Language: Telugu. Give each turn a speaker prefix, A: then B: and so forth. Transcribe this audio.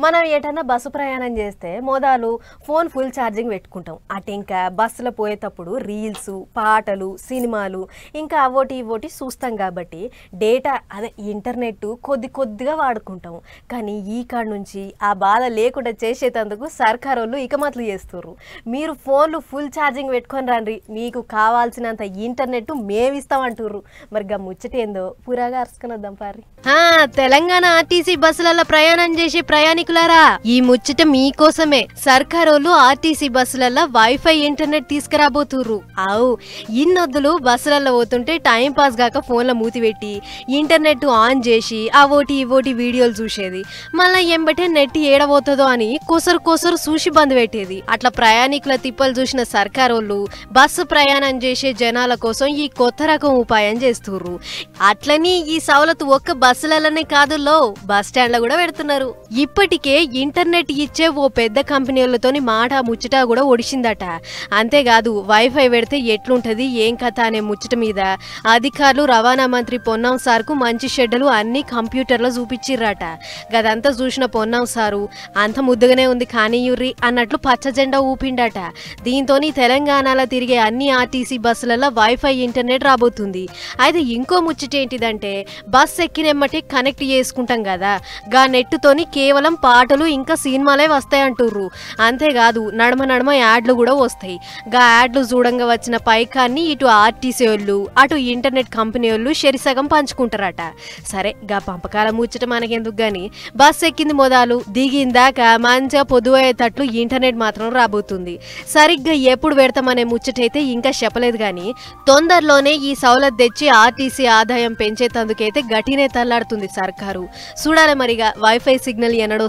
A: మనం ఏటన్నా బస్సు ప్రయాణం చేస్తే మోదాలు ఫోన్ ఫుల్ ఛార్జింగ్ పెట్టుకుంటాం. అటు ఇంకా బస్సులో పోయేటప్పుడు రీల్స్, పాటలు, సినిమాలు ఇంకా అవోటి ఇవోటి చూస్తాం కాబట్టి డేటా అదే ఇంటర్నెట్ కొద్దిగా వాడుకుంటాం. కానీ ఈ కాడ నుంచి ఆ బాధ లేకుండా చేసేటందుకు సర్కారు వాళ్ళు ఇకమతులు చేస్తుర్రు. మీరు ఫోన్లు ఫుల్ ఛార్జింగ్ పెట్టుకొని రండి, మీకు కావాల్సినంత ఇంటర్నెట్ మేమిస్తామంటుర్రు. మరి గా ముచ్చటేందో పురాగా అరుసుకుని వద్దాం పారి. తెలంగాణ ఆర్టీసీ బస్సులలో ప్రయాణం చేసే ప్రయాణికులారా, ఈ ముచ్చట మీకోసమే. సర్కారోళ్ళు ఆర్టీసీ బస్సులలో వైఫై ఇంటర్నెట్ తీసుకురాబోతుర్రు. ఆవు ఇన్నొద్దులు బస్సులలో పోతుంటే టైం పాస్ గాక ఫోన్లో మూతి పెట్టి ఇంటర్నెట్ ఆన్ చేసి అవోటి ఇవోటి వీడియోలు చూసేది. మళ్ళా ఎంబటే నెట్ ఏడబోతుందో అని కొసరు చూసి బంద్ పెట్టేది. అట్లా ప్రయాణికుల తిప్పలు చూసిన సర్కారోళ్ళు బస్సు ప్రయాణం చేసే జనాల కోసం ఈ కొత్త రకం ఉపాయం చేస్తుర్రు. అట్లని ఈ సవలతు ఒక్క బస్సులలోనే కాదులో, బస్ స్టాండ్లో కూడా పెడుతున్నారు. ఇప్పటికే ఇంటర్నెట్ ఇచ్చే ఓ పెద్ద కంపెనీలతోని మాట ముచ్చట కూడా ఒడిచిందట. అంతేకాదు వైఫై పెడితే ఎట్లుంటది ఏం కథ అనే ముచ్చట మీద అధికారులు రవాణా మంత్రి పొన్నం సార్కు మంచి షెడ్యూలు అన్ని కంప్యూటర్లో చూపించిర్రట. గదంతా చూసిన పొన్నం సారు అంత ముద్దుగానే ఉంది కానీయుర్రి అన్నట్లు పచ్చ జెండా ఊపిండట. దీంతోని తెలంగాణలో తిరిగే అన్ని ఆర్టీసీ బస్సులలో వైఫై ఇంటర్నెట్ రాబోతుంది. అయితే ఇంకో ముచ్చట ఏంటిదంటే బస్ ఎక్కినెమ్మటి కనెక్ట్ చేసుకుంటాం కదా, గా నెట్టుతోని కేవలం పాటలు ఇంకా సినిమాలే వస్తాయంటుర్రు. అంతేకాదు నడమ యాడ్లు కూడా వస్తాయి. గా యాడ్లు చూడంగా వచ్చిన పైకాన్ని ఇటు ఆర్టీసీ వాళ్ళు అటు ఇంటర్నెట్ కంపెనీ వాళ్ళు షెరిసగం పంచుకుంటారట. సరే గా పంపకాల ముచ్చట మనకెందుకు గాని, బస్ ఎక్కింది మొదలు దిగిందాక మంచిగా పొద్దుపోయేటట్లు ఇంటర్నెట్ మాత్రం రాబోతుంది. సరిగ్గా ఎప్పుడు పెడతామనే ముచ్చటైతే ఇంకా చెప్పలేదు గాని తొందరలోనే ఈ సౌలత్ తెచ్చి ఆర్టీసీ ఆదాయం పెంచేతందుకైతే గట్టినే తల్లాడుతుంది సర్కారు. చూడాలి మరిగా వైఫై సిగ్నల్ ఎన్నడో